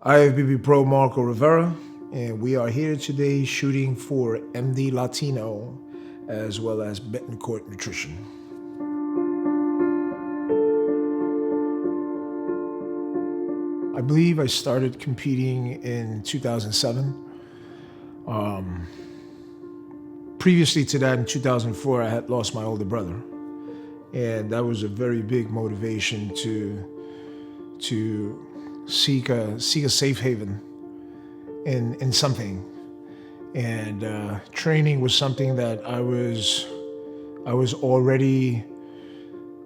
IFBB Pro Marco Rivera, and we are here today shooting for MD Latino as well as Betancourt Nutrition. I believe I started competing in 2007. Previously to that, in 2004, I had lost my older brother, and that was a very big motivation to seek a safe haven in something. And training was something that I was already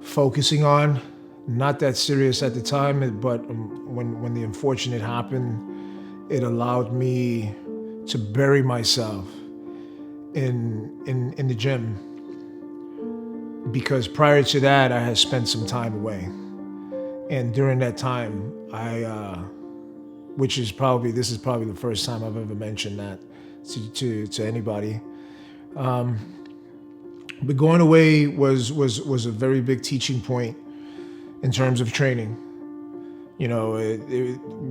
focusing on. Not that serious at the time, but when the unfortunate happened, it allowed me to bury myself in the gym, because prior to that I had spent some time away, and during that time this is probably the first time I've ever mentioned that to anybody, but going away was a very big teaching point in terms of training. You know,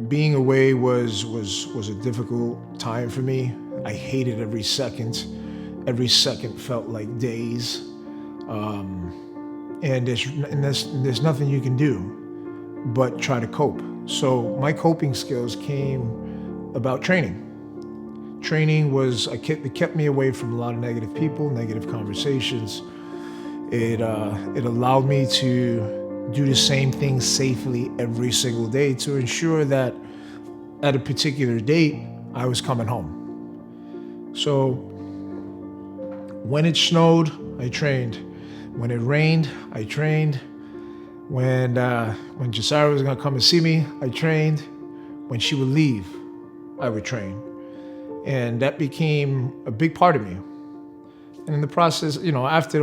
being away was a difficult time for me. I hated every second. Every second felt like days, and there's nothing you can do but try to cope. So my coping skills came about training. Training it kept me away from a lot of negative people, negative conversations. It allowed me to do the same thing safely every single day to ensure that at a particular date I was coming home. So when it snowed, I trained. When it rained, I trained. When Yashaira was gonna come and see me, I trained. When she would leave, I would train. And that became a big part of me. And in the process, you know, after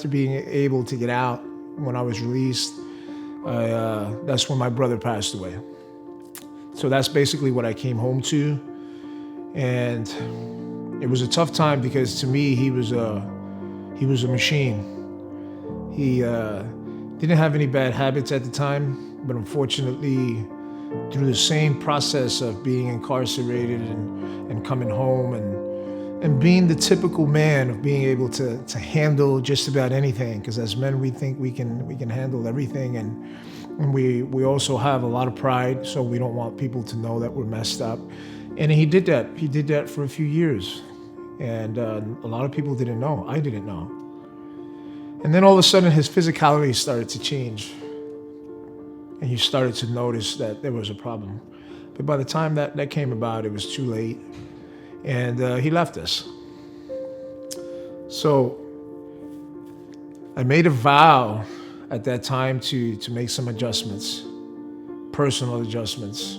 being able to get out, when I was released, that's when my brother passed away. So that's basically what I came home to. And it was a tough time because to me, he was a machine. He didn't have any bad habits at the time, but unfortunately, through the same process of being incarcerated and coming home and being the typical man of being able to handle just about anything, because as men we think we can handle everything, and we also have a lot of pride, so we don't want people to know that we're messed up. And he did that. He did that for a few years, and a lot of people didn't know. I didn't know. And then all of a sudden, his physicality started to change, and he started to notice that there was a problem. But by the time that came about, it was too late, and he left us. So I made a vow at that time to make some adjustments, personal adjustments.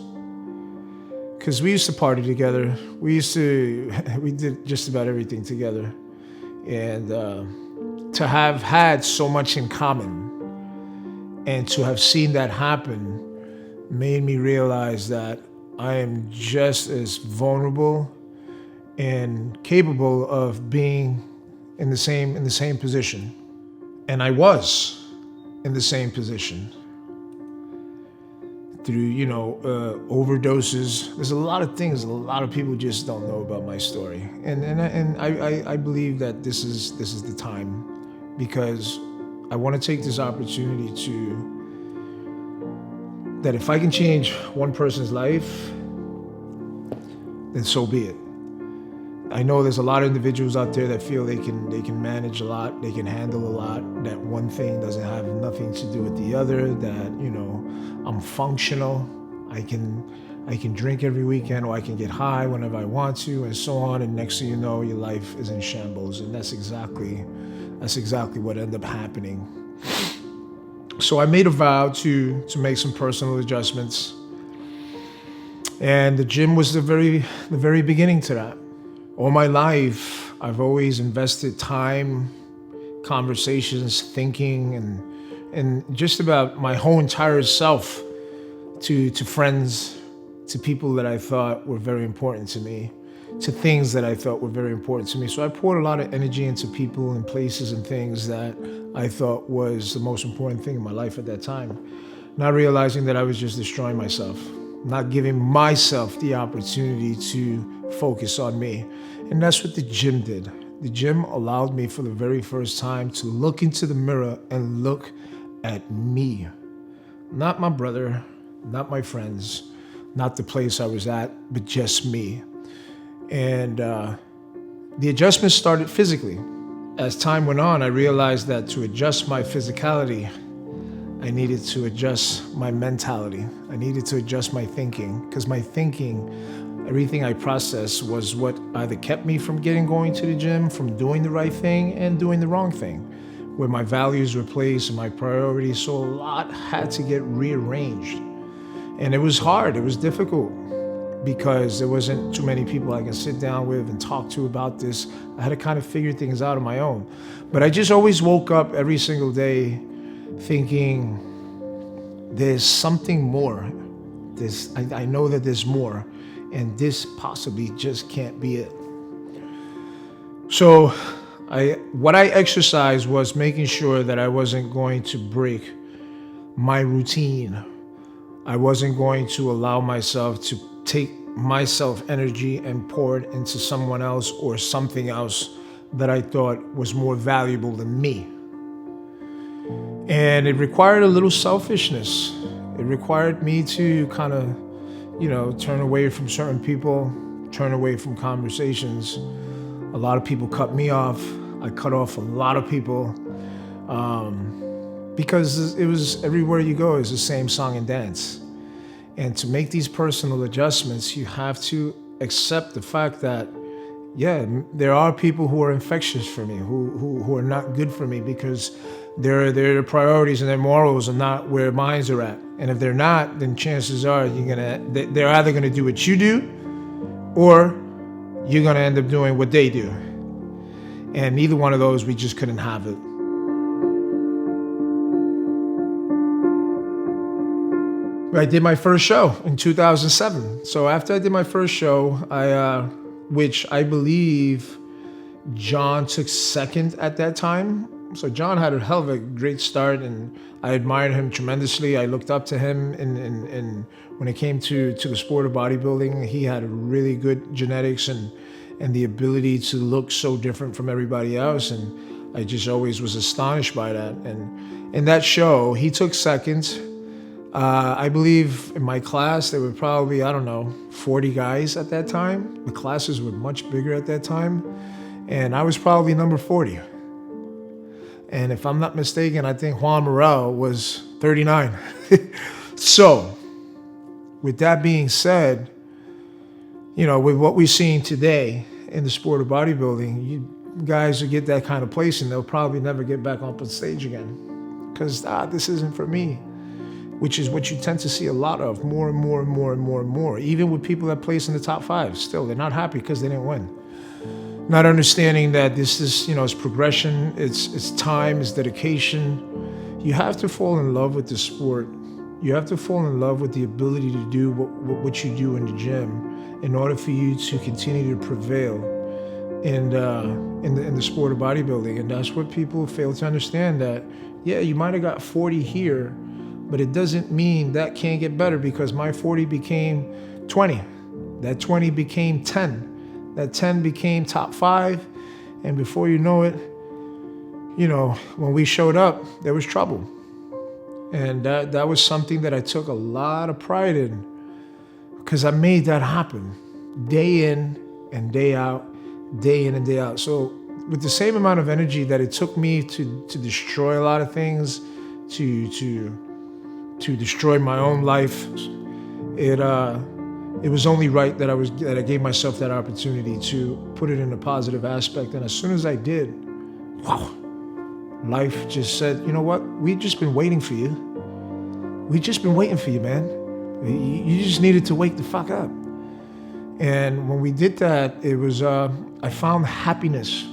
Because we used to party together. We did just about everything together. And to have had so much in common and to have seen that happen made me realize that I am just as vulnerable and capable of being in the same position. And I was in the same position. Through, overdoses. There's a lot of things a lot of people just don't know about my story. And I believe that this is the time, because I want to take this opportunity that if I can change one person's life, then so be it. I know there's a lot of individuals out there that feel they can manage a lot, they can handle a lot, that one thing doesn't have nothing to do with the other, that, I'm functional, I can drink every weekend, or I can get high whenever I want to, and so on, and next thing you know, your life is in shambles. And that's exactly what ended up happening. So I made a vow to make some personal adjustments, and the gym was the very beginning to that. All my life, I've always invested time, conversations, thinking, and just about my whole entire self to friends, to people that I thought were very important to me, to things that I thought were very important to me. So I poured a lot of energy into people and places and things that I thought was the most important thing in my life at that time, not realizing that I was just destroying myself not giving myself the opportunity to focus on me. And that's what the gym did. The gym allowed me for the very first time to look into the mirror and look at me. Not my brother, not my friends, not the place I was at, but just me. And the adjustment started physically. As time went on, I realized that to adjust my physicality, I needed to adjust my mentality. I needed to adjust my thinking, because my thinking, everything I processed was what either kept me from going to the gym, from doing the right thing and doing the wrong thing, where my values were placed and my priorities. So a lot had to get rearranged. And it was hard, it was difficult, because there wasn't too many people I could sit down with and talk to about this. I had to kind of figure things out on my own. But I just always woke up every single day thinking, there's something more. I know that there's more, and this possibly just can't be it. So what I exercised was making sure that I wasn't going to break my routine. I wasn't going to allow myself to take myself energy and pour it into someone else or something else that I thought was more valuable than me. And it required a little selfishness. It required me to kind of, turn away from certain people, turn away from conversations. A lot of people cut me off. I cut off a lot of people because it was everywhere you go is the same song and dance. And to make these personal adjustments, you have to accept the fact that, there are people who are infectious for me, who are not good for me, because their priorities and their morals are not where mine are at. And if they're not, then chances are they're either gonna do what you do, or you're gonna end up doing what they do. And neither one of those, we just couldn't have it. I did my first show in 2007. So after I did my first show, which I believe John took second at that time. So John had a hell of a great start, and I admired him tremendously. I looked up to him in when it came to the sport of bodybuilding. He had really good genetics and the ability to look so different from everybody else. And I just always was astonished by that. And in that show, he took second. I believe in my class, there were probably, 40 guys at that time. The classes were much bigger at that time. And I was probably number 40. And if I'm not mistaken, I think Juan Morel was 39. So, with that being said, with what we're seeing today in the sport of bodybuilding, you guys will get that kind of place and they'll probably never get back up on stage again. Because, this isn't for me. Which is what you tend to see a lot of, more and more and more and more and more. Even with people that place in the top 5, still, they're not happy because they didn't win. Not understanding that this is, it's progression, it's time, it's dedication. You have to fall in love with the sport. You have to fall in love with the ability to do what you do in the gym in order for you to continue to prevail in the sport of bodybuilding. And that's what people fail to understand, that, you might have got 40 here, but it doesn't mean that can't get better, because my 40 became 20. That 20 became 10. That 10 became top 5. And before you know it, when we showed up, there was trouble. And that was something that I took a lot of pride in, because I made that happen day in and day out, day in and day out. So with the same amount of energy that it took me to destroy a lot of things, to destroy my own life, it was only right that I gave myself that opportunity to put it in a positive aspect. And as soon as I did, wow, life just said, you know what? We've just been waiting for you. We've just been waiting for you, man. You just needed to wake the fuck up. And when we did that, it was, I found happiness.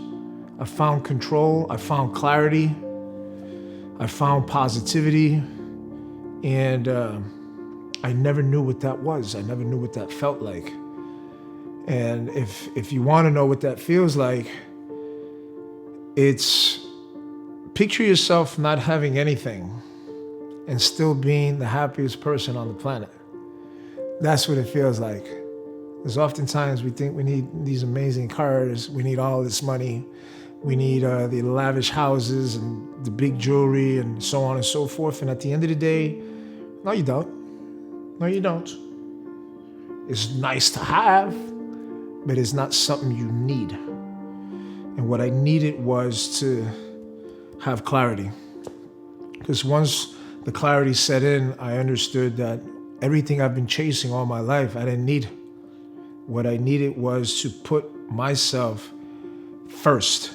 I found control. I found clarity. I found positivity. And I never knew what that was. I never knew what that felt like. And if you want to know what that feels like, it's picture yourself not having anything and still being the happiest person on the planet. That's what it feels like. Because oftentimes we think we need these amazing cars, we need all this money, we need the lavish houses and the big jewelry and so on and so forth. And at the end of the day, no, you don't. No, you don't. It's nice to have, but it's not something you need. And what I needed was to have clarity. Because once the clarity set in, I understood that everything I've been chasing all my life, I didn't need. What I needed was to put myself first.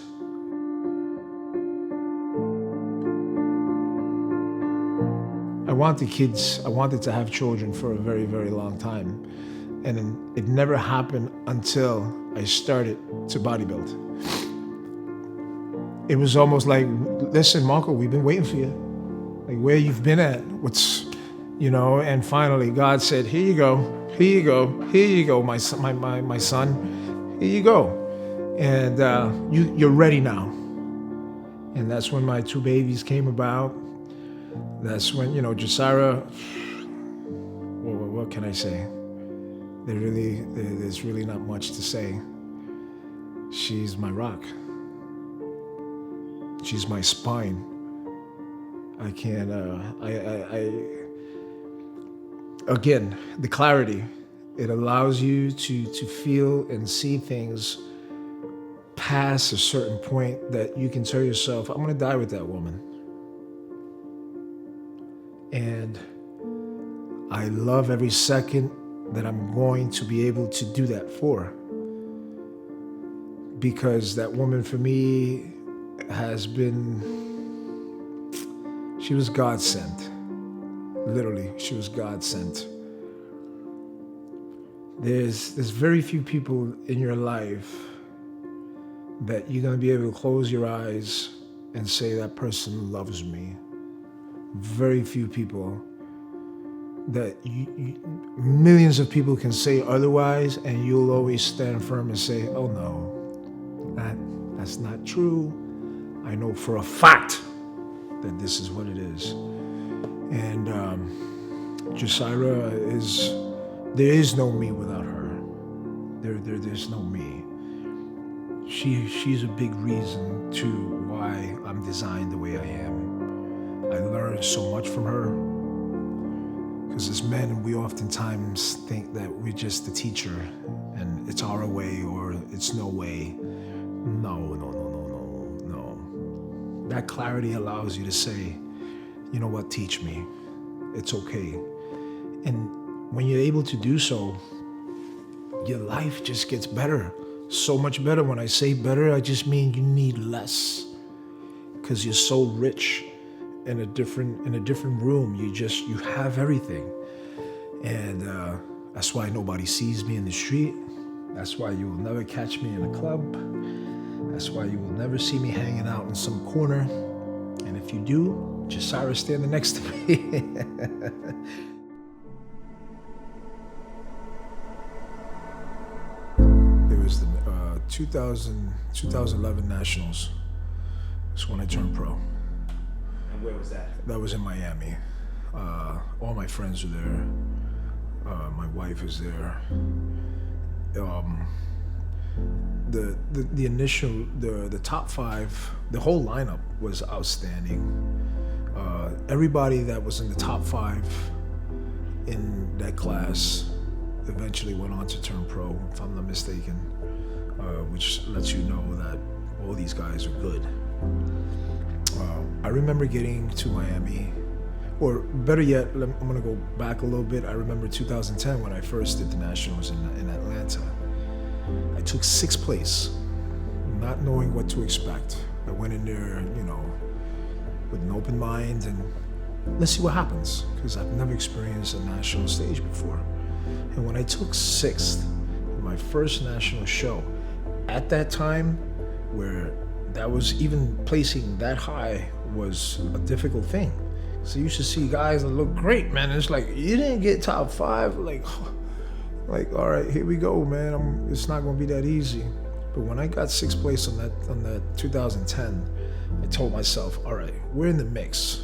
I wanted to have children for a very, very long time. And it never happened until I started to bodybuild. It was almost like, listen, Marco, we've been waiting for you. Like, where you've been at, and finally God said, here you go, my son, here you go. And you're ready now. And that's when my 2 babies came about. That's when, Yashaira, what can I say? There's really not much to say. She's my rock. She's my spine. I can't, again, the clarity, it allows you to feel and see things past a certain point that you can tell yourself, I'm gonna die with that woman. And I love every second that I'm going to be able to do that for. Because that woman for me has been, she was God sent. Literally, she was God sent. There's very few people in your life that you're gonna be able to close your eyes and say that person loves me. Very few people that millions of people can say otherwise, and you'll always stand firm and say, oh no, that's not true. I know for a fact that this is what it is. And Yashaira there is no me without her. There's no me. She's a big reason to why I'm designed the way I am. I learned so much from her. Because as men, we oftentimes think that we're just the teacher and it's our way or it's no way. No. That clarity allows you to say, you know what, teach me. It's okay. And when you're able to do so, your life just gets better. So much better. When I say better, I just mean you need less. Because you're so rich in a different room. You have everything. And that's why nobody sees me in the street. That's why you will never catch me in a club. That's why you will never see me hanging out in some corner. And if you do, Yashaira standing next to me. There was the 2011 Nationals. That's when I turned pro. And where was that? That was in Miami. All my friends were there. My wife was there. The top 5, the whole lineup was outstanding. Everybody that was in the top 5 in that class eventually went on to turn pro, if I'm not mistaken, which lets you know that all these guys are good. I remember getting to Miami, or better yet, I'm gonna go back a little bit. I remember 2010 when I first did the Nationals in Atlanta. I took 6th place, not knowing what to expect. I went in there, with an open mind and let's see what happens, because I've never experienced a national stage before. And when I took 6th in my first national show, at that time, where that was even placing that high was a difficult thing. So you used to see guys that look great, man. It's like, you didn't get top 5, like, all right, here we go, man. It's not gonna be that easy. But when I got 6th place on that 2010, I told myself, all right, we're in the mix.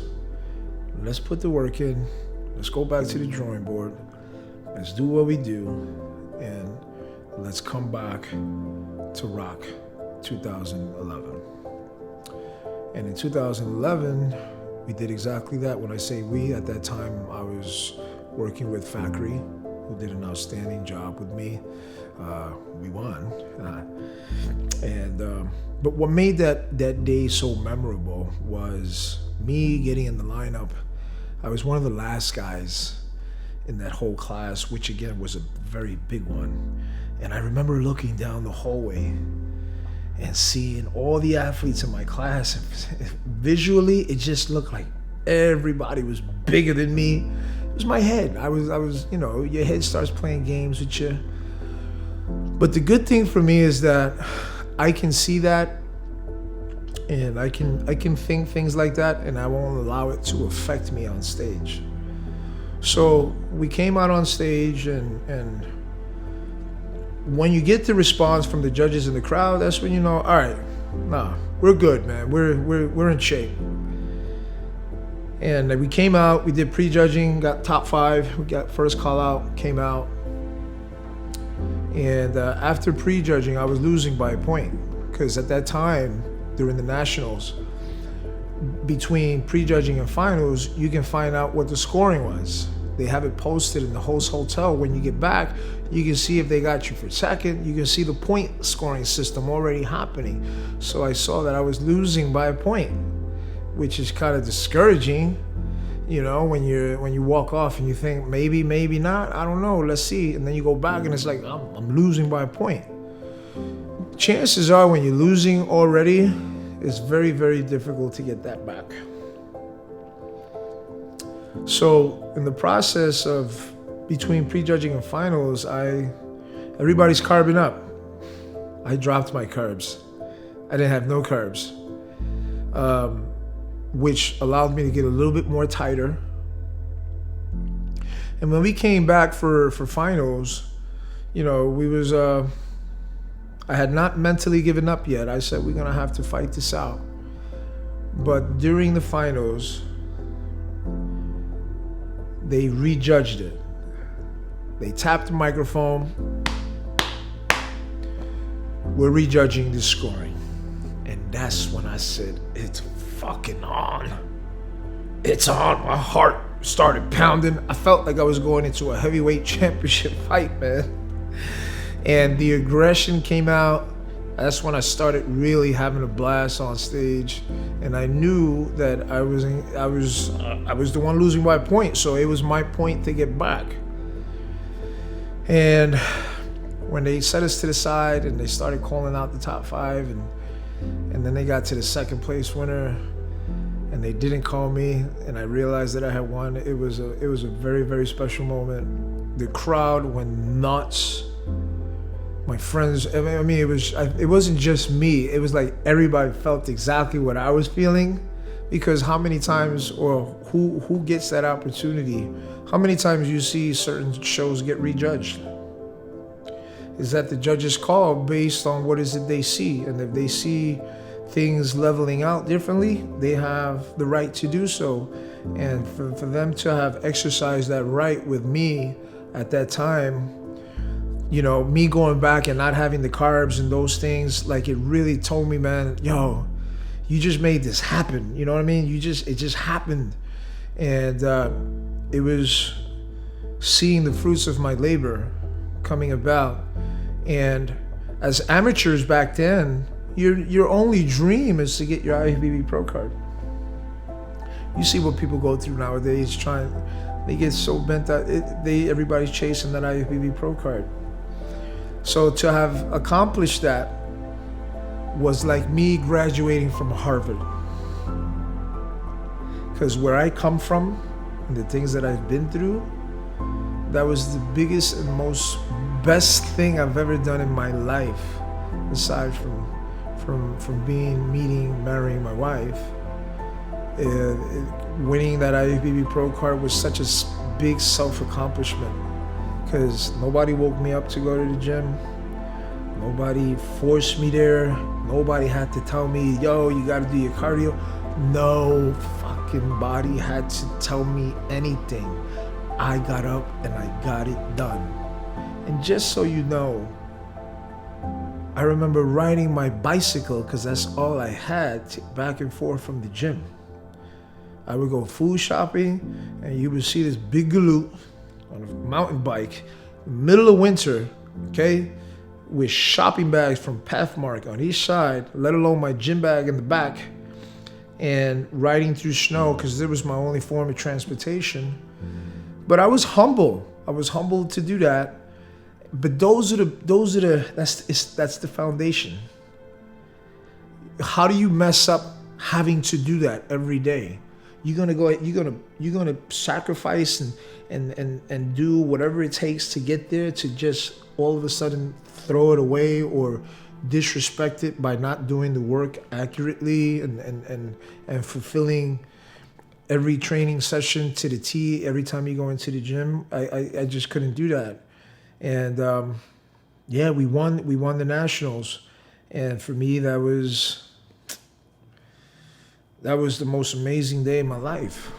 Let's put the work in. Let's go back to the drawing board. let's do what we do, and let's come back to rock 2011. And in 2011, we did exactly that. When I say we, at that time, I was working with Factory, who did an outstanding job with me. We won. But what made that day so memorable was me getting in the lineup. I was one of the last guys in that whole class, which again was a very big one. And I remember looking down the hallway and seeing all the athletes in my class. Visually, it just looked like everybody was bigger than me. It was my head. I was, your head starts playing games with you. But the good thing for me is that I can see that, and I can think things like that, and I won't allow it to affect me on stage. So we came out on stage, and when you get the response from the judges in the crowd, that's when you know, all right, we're good, man. We're in shape. And we came out, we did pre-judging, got top 5, we got first call out, came out. And after pre-judging, I was losing by a point, because at that time, during the nationals, between pre-judging and finals, you can find out what the scoring was. They have it posted in the host hotel. When you get back, you can see if they got you for second. You can see the point scoring system already happening. So I saw that I was losing by a point, which is kind of discouraging, when you walk off and you think maybe not, I don't know, let's see. And then you go back and it's like, I'm losing by a point. Chances are when you're losing already, it's very, very difficult to get that back. So in the process of between prejudging and finals, everybody's carbing up. I dropped my carbs. I didn't have no carbs, which allowed me to get a little bit more tighter. And when we came back for finals, I had not mentally given up yet. I said, we're gonna have to fight this out. But during the finals, they rejudged it. They tapped the microphone. We're rejudging the scoring. And that's when I said, it's fucking on. It's on. My heart started pounding. I felt like I was going into a heavyweight championship fight, man. And the aggression came out. That's when I started really having a blast on stage, and I knew that I was the one losing by a point, so it was my point to get back. And when they set us to the side and they started calling out the top 5, and then they got to the second place winner, and they didn't call me, and I realized that I had won. It was a very, very special moment. The crowd went nuts. My friends, it wasn't just me. It was like everybody felt exactly what I was feeling, because how many times, or who gets that opportunity? How many times you see certain shows get rejudged? Is that the judges call based on what is it they see, and if they see things leveling out differently, they have the right to do so. And for them to have exercised that right with me at that time, me going back and not having the carbs and those things, like, it really told me, man, yo, you just made this happen. You know what I mean? It just happened. And it was seeing the fruits of my labor coming about. And as amateurs back then, your only dream is to get your IFBB Pro card. You see what people go through nowadays, they get so bent out, everybody's chasing that IFBB Pro card. So to have accomplished that was like me graduating from Harvard. Because where I come from and the things that I've been through, that was the biggest and most best thing I've ever done in my life, aside from meeting, marrying my wife. Winning that IFBB Pro card was such a big self-accomplishment, because nobody woke me up to go to the gym. Nobody forced me there. Nobody had to tell me, yo, you gotta do your cardio. No fucking body had to tell me anything. I got up and I got it done. And just so you know, I remember riding my bicycle, because that's all I had, back and forth from the gym. I would go food shopping, and you would see this big galoot on a mountain bike, middle of winter, okay, with shopping bags from Pathmark on each side, let alone my gym bag in the back, and riding through snow, because it was my only form of transportation. But I was humble. I was humbled to do that. But that's the foundation. How do you mess up having to do that every day? You're gonna sacrifice and do whatever it takes to get there, to just all of a sudden throw it away or disrespect it by not doing the work accurately and fulfilling every training session to the T every time you go into the gym. I just couldn't do that. And we won the nationals, and for me that was the most amazing day of my life.